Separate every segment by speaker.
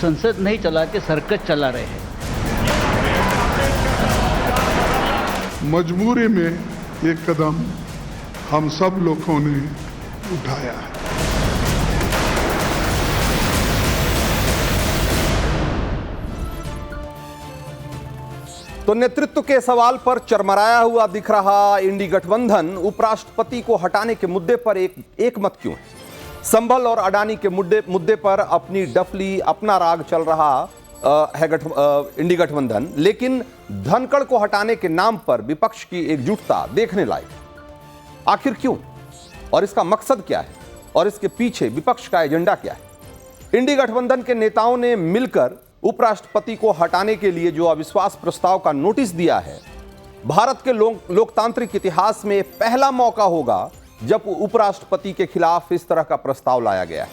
Speaker 1: संसद नहीं चलाते, सर्कस चला रहे हैं।
Speaker 2: मजबूरी में ये कदम हम सब लोगों ने उठाया है।
Speaker 3: तो नेतृत्व के सवाल पर चरमराया हुआ दिख रहा इंडी गठबंधन उपराष्ट्रपति को हटाने के मुद्दे पर एक मत क्यों है? संभल और अडानी के मुद्दे पर अपनी डफली, अपना राग चल रहा है इंडी गठबंधन, लेकिन धनखड़ को हटाने के नाम पर विपक्ष की एकजुटता देखने लायक। आखिर क्यों और इसका मकसद क्या है और इसके पीछे विपक्ष का एजेंडा क्या है? इंडी गठबंधन के नेताओं ने मिलकर उपराष्ट्रपति को हटाने के लिए जो अविश्वास प्रस्ताव का नोटिस दिया है, भारत के लोकतांत्रिक इतिहास में पहला मौका होगा जब उपराष्ट्रपति के खिलाफ इस तरह का प्रस्ताव लाया गया है।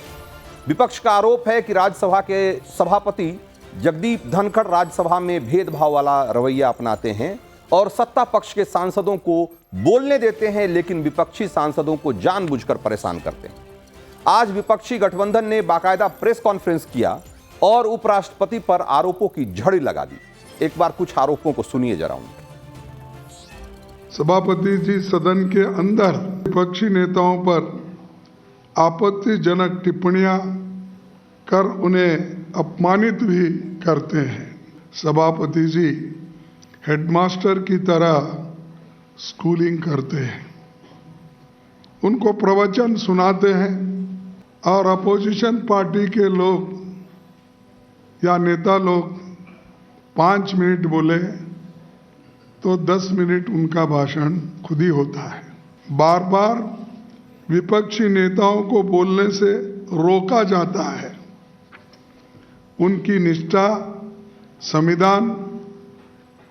Speaker 3: विपक्ष का आरोप है कि राज्यसभा के सभापति जगदीप धनखड़ राज्यसभा में भेदभाव वाला रवैया अपनाते हैं और सत्ता पक्ष के सांसदों को बोलने देते हैं, लेकिन विपक्षी सांसदों को जानबूझकर परेशान करते हैं। आज विपक्षी गठबंधन ने बाकायदा प्रेस कॉन्फ्रेंस किया और उपराष्ट्रपति पर आरोपों की झड़ी लगा दी। एक बार कुछ आरोपों को सुनिए जरा उनके।
Speaker 2: सभापति जी सदन के अंदर विपक्षी नेताओं पर आपत्तिजनक टिप्पणियां कर उन्हें अपमानित भी करते हैं। सभापति जी हेडमास्टर की तरह स्कूलिंग करते हैं, उनको प्रवचन सुनाते हैं और अपोजिशन पार्टी के लोग या नेता लोग 5 मिनट बोले तो 10 मिनट उनका भाषण खुद ही होता है। बार बार विपक्षी नेताओं को बोलने से रोका जाता है। उनकी निष्ठा संविधान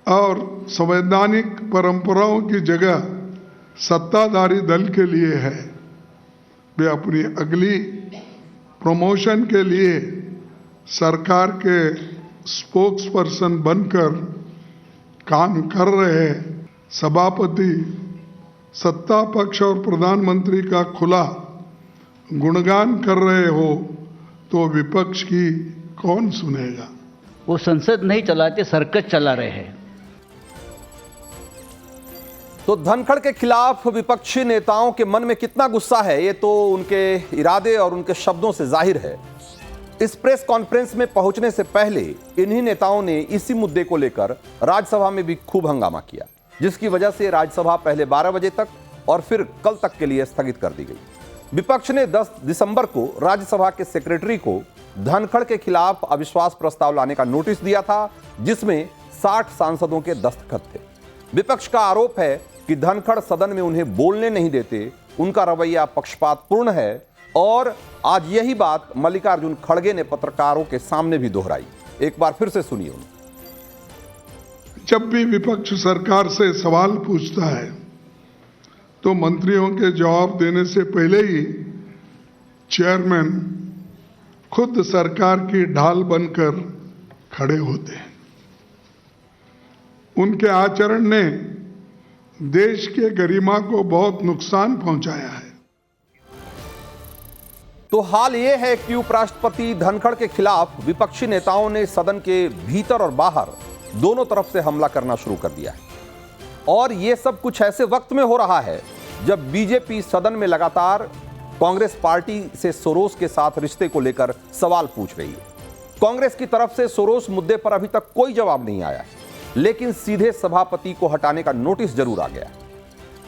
Speaker 2: और संवैधानिक परंपराओं की जगह सत्ताधारी दल के लिए है। वे अपनी अगली प्रमोशन के लिए सरकार के स्पोक्स पर्सन बनकर काम कर रहे हैं। सभापति सत्ता पक्ष और प्रधानमंत्री का खुला गुणगान कर रहे हो तो विपक्ष की कौन सुनेगा?
Speaker 1: वो संसद नहीं चलाते, सर्कस चला रहे हैं।
Speaker 3: तो धनखड़ के खिलाफ विपक्षी नेताओं के मन में कितना गुस्सा है, ये तो उनके इरादे और उनके शब्दों से जाहिर है। इस प्रेस कॉन्फ्रेंस में पहुंचने से पहले इन्हीं नेताओं ने इसी मुद्दे को लेकर राज्यसभा में भी खूब हंगामा किया, जिसकी वजह से राज्यसभा पहले 12 बजे तक और फिर कल तक के लिए स्थगित कर दी गई। विपक्ष ने 10 दिसंबर को राज्यसभा के सेक्रेटरी को धनखड़ के खिलाफ अविश्वास प्रस्ताव लाने का नोटिस दिया था, जिसमें 60 सांसदों के दस्तखत थे। विपक्ष का आरोप है कि धनखड़ सदन में उन्हें बोलने नहीं देते, उनका रवैया पक्षपातपूर्ण है और आज यही बात मल्लिकार्जुन खड़गे ने पत्रकारों के सामने भी दोहराई। एक बार फिर से सुनिए उन्हें।
Speaker 2: जब भी विपक्ष सरकार से सवाल पूछता है तो मंत्रियों के जवाब देने से पहले ही चेयरमैन खुद सरकार की ढाल बनकर खड़े होते हैं। उनके आचरण ने देश के गरिमा को बहुत नुकसान पहुंचाया है।
Speaker 3: तो हाल यह है कि उपराष्ट्रपति धनखड़ के खिलाफ विपक्षी नेताओं ने सदन के भीतर और बाहर दोनों तरफ से हमला करना शुरू कर दिया है। और यह सब कुछ ऐसे वक्त में हो रहा है जब बीजेपी सदन में लगातार कांग्रेस पार्टी से सोरोस के साथ रिश्ते को लेकर सवाल पूछ रही है। कांग्रेस की तरफ से सोरोस मुद्दे पर अभी तक कोई जवाब नहीं आया, लेकिन सीधे सभापति को हटाने का नोटिस जरूर आ गया।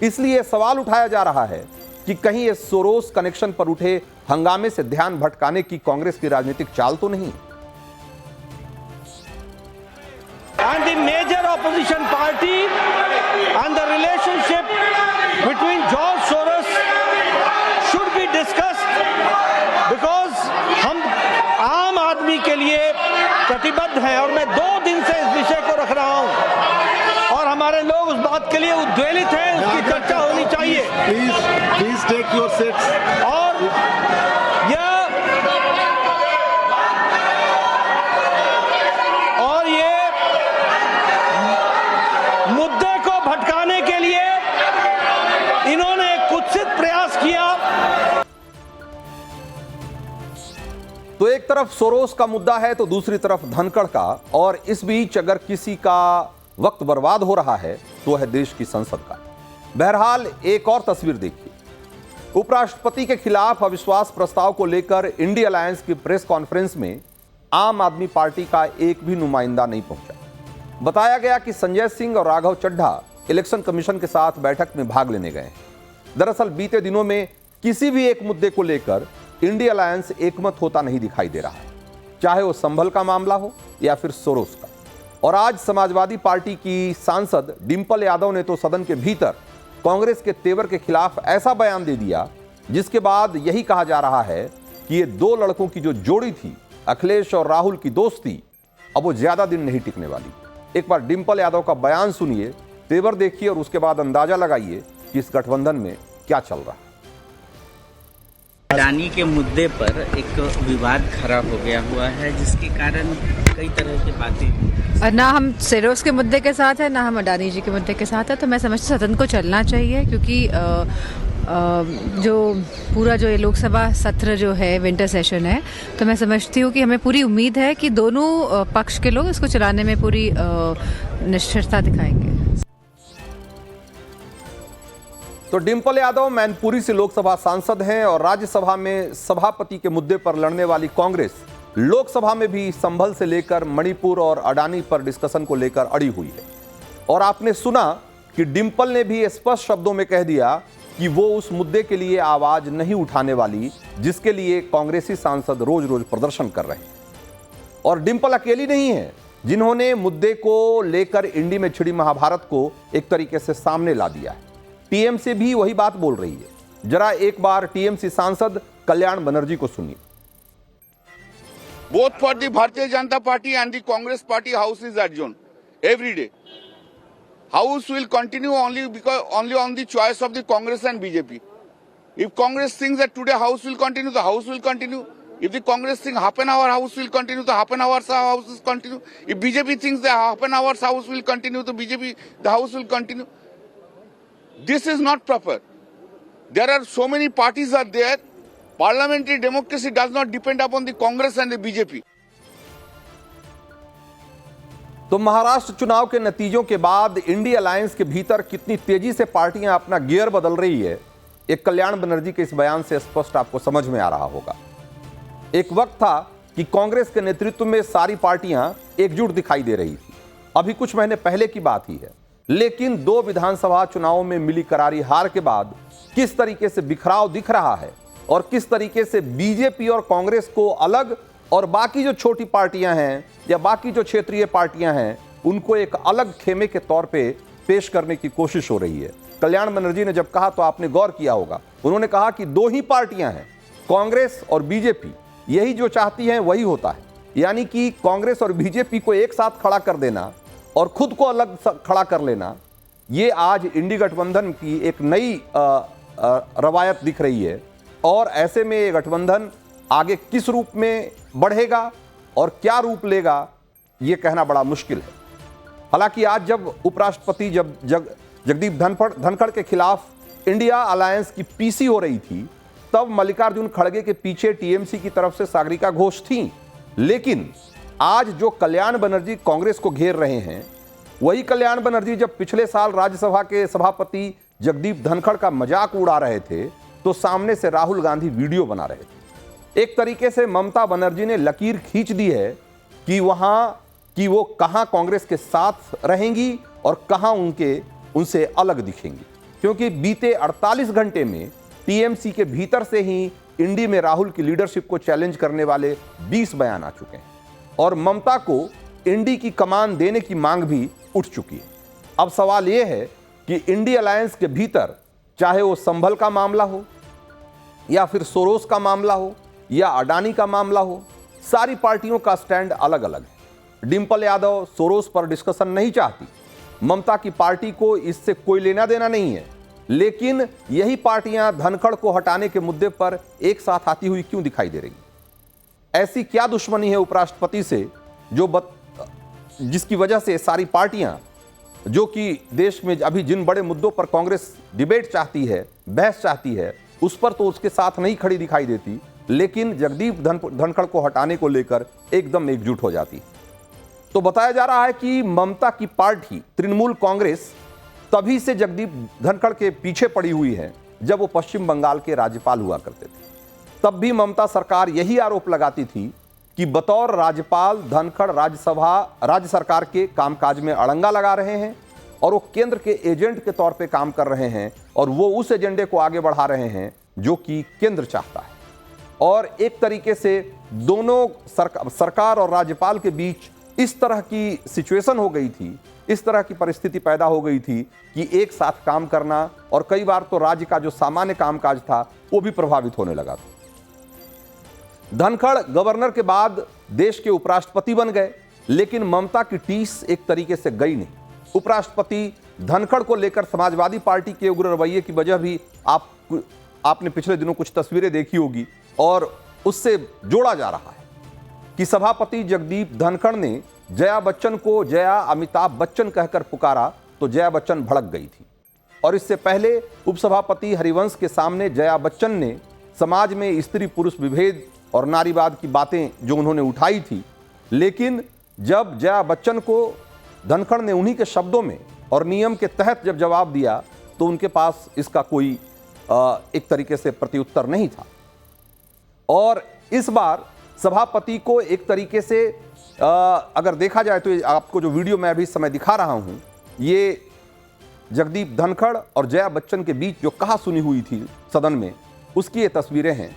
Speaker 3: इसलिए सवाल उठाया जा रहा है कि कहीं इस सोरोस कनेक्शन पर उठे हंगामे से ध्यान भटकाने की कांग्रेस की राजनीतिक चाल तो नहीं।
Speaker 4: And the major opposition party and the relationship between George Soros should be discussed because हम आम आदमी के लिए प्रतिबद्ध हैं और मैं 2 दिन से इस विषय को रख रहा हूं और हमारे लोग उस बात के लिए उद्वेलित हैं, उसकी चर्चा होनी चाहिए।
Speaker 5: Please take your seats.
Speaker 4: और ये मुद्दे को भटकाने के लिए इन्होंने एक कुत्सित प्रयास किया।
Speaker 3: तो तो एक तरफ सोरोस का मुद्दा है तो दूसरी तरफ धनखड़ का, और इस बीच अगर किसी का वक्त बर्बाद हो रहा है तो है देश की संसद का। बहरहाल एक और तस्वीर देखिए, उपराष्ट्रपति के खिलाफ अविश्वास प्रस्ताव को लेकर इंडिया अलायंस की प्रेस कॉन्फ्रेंस में आम आदमी पार्टी का एक भी नुमाइंदा नहीं पहुंचा। बताया गया कि संजय सिंह और राघव चड्ढा इलेक्शन कमीशन के साथ बैठक में भाग लेने गए हैं। दरअसल बीते दिनों में किसी भी एक मुद्दे को लेकर इंडिया अलायंस एकमत होता नहीं दिखाई दे रहा है, चाहे वो संभल का मामला हो या फिर सोरोस का। और आज समाजवादी पार्टी की सांसद डिंपल यादव ने तो सदन के भीतर कांग्रेस के तेवर के खिलाफ ऐसा बयान दे दिया जिसके बाद यही कहा जा रहा है कि ये दो लड़कों की जो जोड़ी थी, अखिलेश और राहुल की दोस्ती, अब वो ज्यादा दिन नहीं टिकने वाली। एक बार डिंपल यादव का बयान सुनिए, तेवर देखिए और उसके बाद अंदाजा लगाइए कि इस गठबंधन में क्या चल रहा है।
Speaker 6: अडानी के मुद्दे पर एक विवाद खड़ा हो गया हुआ है, जिसके कारण कई तरह की बातें,
Speaker 7: ना हम सेरोस के मुद्दे के साथ है, ना हम अडानी जी के मुद्दे के साथ है। तो मैं समझती सदन को चलना चाहिए, क्योंकि जो पूरा जो ये लोकसभा सत्र जो है विंटर सेशन है, तो मैं समझती हूँ कि हमें पूरी उम्मीद है कि दोनों पक्ष के लोग इसको चलाने में पूरी निष्ठता दिखाएंगे।
Speaker 3: तो डिंपल यादव मैनपुरी से लोकसभा सांसद हैं और राज्यसभा में सभापति के मुद्दे पर लड़ने वाली कांग्रेस लोकसभा में भी संभल से लेकर मणिपुर और अडानी पर डिस्कशन को लेकर अड़ी हुई है। और आपने सुना कि डिंपल ने भी स्पष्ट शब्दों में कह दिया कि वो उस मुद्दे के लिए आवाज नहीं उठाने वाली जिसके लिए कांग्रेसी सांसद रोज रोज प्रदर्शन कर रहे हैं। और डिंपल अकेली नहीं है जिन्होंने मुद्दे को लेकर इंडी में छिड़ी महाभारत को एक तरीके से सामने ला दिया है। टीएमसी भी वही बात बोल रही है। जरा एक बार टीएमसी सांसद कल्याण बनर्जी को सुनिए।
Speaker 8: Both for the Bharatiya Janata Party and the Congress Party, House is adjourned every day. House will continue only on the choice of the Congress and BJP. If Congress thinks that today House will continue, the House will continue. If the Congress thinks half an hour House will continue, the half an hour House will continue. If BJP thinks that half an hour House will continue, the House will continue. This is not proper. There are so many parties are there. Parliamentary democracy does not depend upon the Congress and the BJP.
Speaker 3: तो महाराष्ट्र चुनाव के नतीजों के बाद India alliance के भीतर कितनी तेजी से पार्टियां अपना गियर बदल रही है, एक कल्याण बनर्जी के इस बयान से स्पष्ट आपको समझ में आ रहा होगा। एक वक्त था कि कांग्रेस के नेतृत्व में सारी पार्टियां एकजुट दिखाई दे रही थी, अभी कुछ महीने पहले की बात ही है। लेकिन दो विधानसभा चुनावों में मिली करारी हार के बाद किस तरीके से बिखराव दिख रहा है और किस तरीके से बीजेपी और कांग्रेस को अलग और बाकी जो छोटी पार्टियां हैं या बाकी जो क्षेत्रीय पार्टियां हैं उनको एक अलग खेमे के तौर पे पेश करने की कोशिश हो रही है। कल्याण बनर्जी ने जब कहा तो आपने गौर किया होगा, उन्होंने कहा कि दो ही पार्टियां हैं, कांग्रेस और बीजेपी, यही जो चाहती हैं वही होता है। यानी कि कांग्रेस और बीजेपी को एक साथ खड़ा कर देना और खुद को अलग खड़ा कर लेना, ये आज इंडी गठबंधन की एक नई रवायत दिख रही है। और ऐसे में ये गठबंधन आगे किस रूप में बढ़ेगा और क्या रूप लेगा, ये कहना बड़ा मुश्किल है। हालांकि आज जब उपराष्ट्रपति जगदीप धनखड़ के खिलाफ इंडिया अलायंस की पीसी हो रही थी, तब मल्लिकार्जुन खड़गे के पीछे टीएमसी की तरफ से सागरिका घोष थी। लेकिन आज जो कल्याण बनर्जी कांग्रेस को घेर रहे हैं, वही कल्याण बनर्जी जब पिछले साल राज्यसभा के सभापति जगदीप धनखड़ का मजाक उड़ा रहे थे तो सामने से राहुल गांधी वीडियो बना रहे थे। एक तरीके से ममता बनर्जी ने लकीर खींच दी है कि वो कहां कांग्रेस के साथ रहेंगी और कहां उनसे अलग दिखेंगी, क्योंकि बीते 48 घंटे में टीएमसी के भीतर से ही इंडी में राहुल की लीडरशिप को चैलेंज करने वाले 20 बयान आ चुके हैं और ममता को इंडी की कमान देने की मांग भी उठ चुकी है। अब सवाल यह है कि इंडी अलायंस के भीतर, चाहे वो संभल का मामला हो या फिर सोरोस का मामला हो या अडानी का मामला हो, सारी पार्टियों का स्टैंड अलग अलग है। डिंपल यादव सोरोस पर डिस्कशन नहीं चाहती, ममता की पार्टी को इससे कोई लेना देना नहीं है, लेकिन यही पार्टियां धनखड़ को हटाने के मुद्दे पर एक साथ आती हुई क्यों दिखाई दे रही? ऐसी क्या दुश्मनी है उपराष्ट्रपति से जिसकी वजह से सारी पार्टियां, जो कि देश में अभी जिन बड़े मुद्दों पर कांग्रेस डिबेट चाहती है, बहस चाहती है, उस पर तो उसके साथ नहीं खड़ी दिखाई देती, लेकिन जगदीप धनखड़ को हटाने को लेकर एकदम एकजुट हो जाती। तो बताया जा रहा है कि ममता की पार्टी तृणमूल कांग्रेस तभी से जगदीप धनखड़ के पीछे पड़ी हुई है जब वो पश्चिम बंगाल के राज्यपाल हुआ करते थे। तब भी ममता सरकार यही आरोप लगाती थी कि बतौर राज्यपाल धनखड़ राज्य सरकार के कामकाज में अड़ंगा लगा रहे हैं और वो केंद्र के एजेंट के तौर पे काम कर रहे हैं और वो उस एजेंडे को आगे बढ़ा रहे हैं जो कि केंद्र चाहता है। और एक तरीके से दोनों सरकार और राज्यपाल के बीच इस तरह की सिचुएशन हो गई थी, इस तरह की परिस्थिति पैदा हो गई थी कि एक साथ काम करना और कई बार तो राज्य का जो सामान्य कामकाज था वो भी प्रभावित होने लगा था। धनखड़ गवर्नर के बाद देश के उपराष्ट्रपति बन गए, लेकिन ममता की टीस एक तरीके से गई नहीं। उपराष्ट्रपति धनखड़ को लेकर समाजवादी पार्टी के उग्र रवैये की वजह भी आपने पिछले दिनों कुछ तस्वीरें देखी होगी और उससे जोड़ा जा रहा है कि सभापति जगदीप धनखड़ ने जया बच्चन को जया अमिताभ बच्चन कहकर पुकारा तो जया बच्चन भड़क गई थी। और इससे पहले उपसभापति हरिवंश के सामने जया बच्चन ने समाज में स्त्री पुरुष विभेद और नारीवाद की बातें जो उन्होंने उठाई थी, लेकिन जब जया बच्चन को धनखड़ ने उन्हीं के शब्दों में और नियम के तहत जब जवाब दिया तो उनके पास इसका कोई एक तरीके से प्रत्युत्तर नहीं था। और इस बार सभापति को एक तरीके से अगर देखा जाए तो आपको जो वीडियो मैं अभी इस समय दिखा रहा हूं, ये जगदीप धनखड़ और जया बच्चन के बीच जो कहा सुनी हुई थी सदन में, उसकी ये तस्वीरें हैं।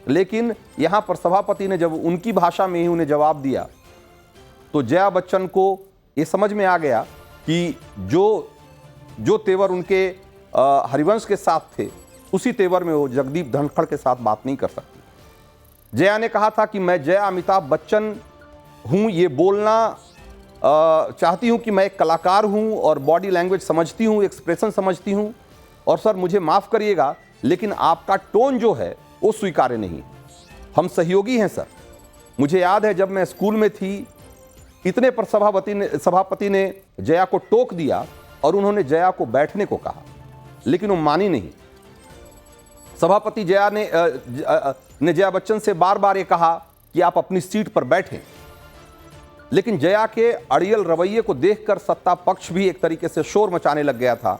Speaker 3: लेकिन यहां पर सभापति ने जब उनकी भाषा में ही उन्हें जवाब दिया तो जया बच्चन को ये समझ में आ गया कि जो तेवर उनके हरिवंश के साथ थे उसी तेवर में वो जगदीप धनखड़ के साथ बात नहीं कर सकती। जया ने कहा था कि मैं जया अमिताभ बच्चन हूं, ये बोलना चाहती हूं कि मैं एक कलाकार हूं और बॉडी लैंग्वेज समझती हूं, एक्सप्रेशन समझती हूं, और सर मुझे माफ़ करिएगा लेकिन आपका टोन जो है वो स्वीकार्य नहीं। हम सहयोगी हैं सर। मुझे याद है जब मैं स्कूल में थी इतने पर सभापति ने जया को टोक दिया और उन्होंने जया को बैठने को कहा, लेकिन वो मानी नहीं। सभापति जया ने जया बच्चन से बार बार ये कहा कि आप अपनी सीट पर बैठें, लेकिन जया के अड़ियल रवैये को देखकर सत्ता पक्ष भी एक तरीके से शोर मचाने लग गया था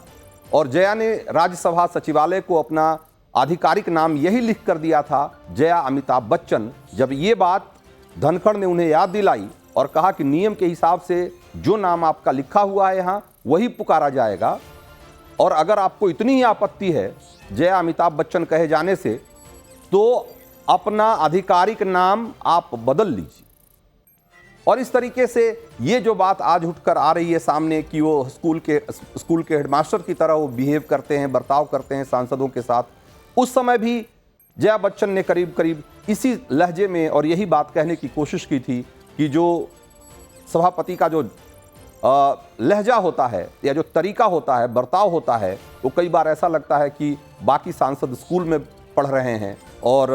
Speaker 3: और जया ने राज्यसभा सचिवालय को अपना आधिकारिक नाम यही लिख कर दिया था, जया अमिताभ बच्चन। जब ये बात धनखड़ ने उन्हें याद दिलाई और कहा कि नियम के हिसाब से जो नाम आपका लिखा हुआ है यहाँ वही पुकारा जाएगा, और अगर आपको इतनी ही आपत्ति है जया अमिताभ बच्चन कहे जाने से तो अपना आधिकारिक नाम आप बदल लीजिए। और इस तरीके से ये जो बात आज उठकर आ रही है सामने कि वो स्कूल के हेडमास्टर की तरह वो बिहेव करते हैं, बर्ताव करते हैं सांसदों के साथ, उस समय भी जया बच्चन ने करीब करीब इसी लहजे में और यही बात कहने की कोशिश की थी कि जो सभापति का जो लहजा होता है या जो तरीका होता है, बर्ताव होता है, वो कई बार ऐसा लगता है कि बाकी सांसद स्कूल में पढ़ रहे हैं और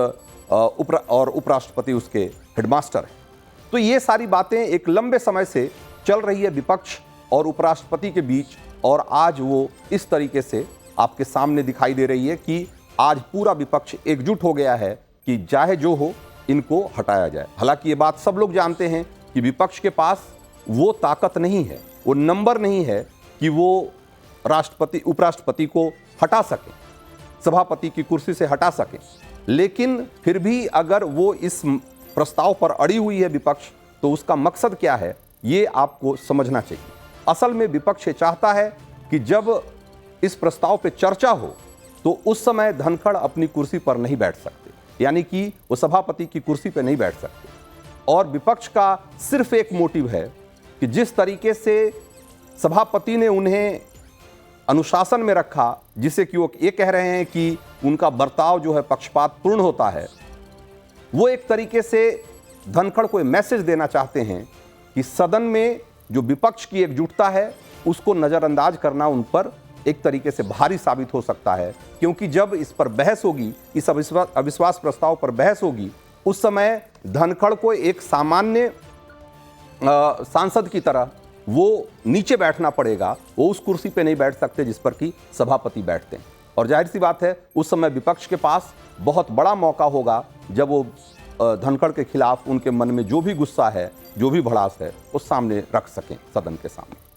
Speaker 3: उपराष्ट्रपति उसके हेडमास्टर हैं। तो ये सारी बातें एक लंबे समय से चल रही है विपक्ष और उपराष्ट्रपति के बीच, और आज वो इस तरीके से आपके सामने दिखाई दे रही है कि आज पूरा विपक्ष एकजुट हो गया है कि चाहे जो हो इनको हटाया जाए। हालांकि ये बात सब लोग जानते हैं कि विपक्ष के पास वो ताकत नहीं है, वो नंबर नहीं है कि वो उपराष्ट्रपति को हटा सके, सभापति की कुर्सी से हटा सके। लेकिन फिर भी अगर वो इस प्रस्ताव पर अड़ी हुई है विपक्ष, तो उसका मकसद क्या है ये आपको समझना चाहिए। असल में विपक्ष ये चाहता है कि जब इस प्रस्ताव पे चर्चा हो तो उस समय धनखड़ अपनी कुर्सी पर नहीं बैठ सकते, यानी कि वो सभापति की कुर्सी पर नहीं बैठ सकते। और विपक्ष का सिर्फ एक मोटिव है कि जिस तरीके से सभापति ने उन्हें अनुशासन में रखा, जिसे कि वो ये कह रहे हैं कि उनका बर्ताव जो है पक्षपातपूर्ण होता है, वो एक तरीके से धनखड़ को मैसेज देना चाहते हैं कि सदन में जो विपक्ष की एकजुटता है उसको नज़रअंदाज करना उन पर एक तरीके से भारी साबित हो सकता है। क्योंकि जब इस पर बहस होगी, इस अविश्वास प्रस्ताव पर बहस होगी, उस समय धनखड़ को एक सामान्य सांसद की तरह वो नीचे बैठना पड़ेगा, वो उस कुर्सी पे नहीं बैठ सकते जिस पर कि सभापति बैठते हैं। और जाहिर सी बात है उस समय विपक्ष के पास बहुत बड़ा मौका होगा जब वो धनखड़ के खिलाफ उनके मन में जो भी गुस्सा है, जो भी भड़ास है, वो सामने रख सकें सदन के सामने।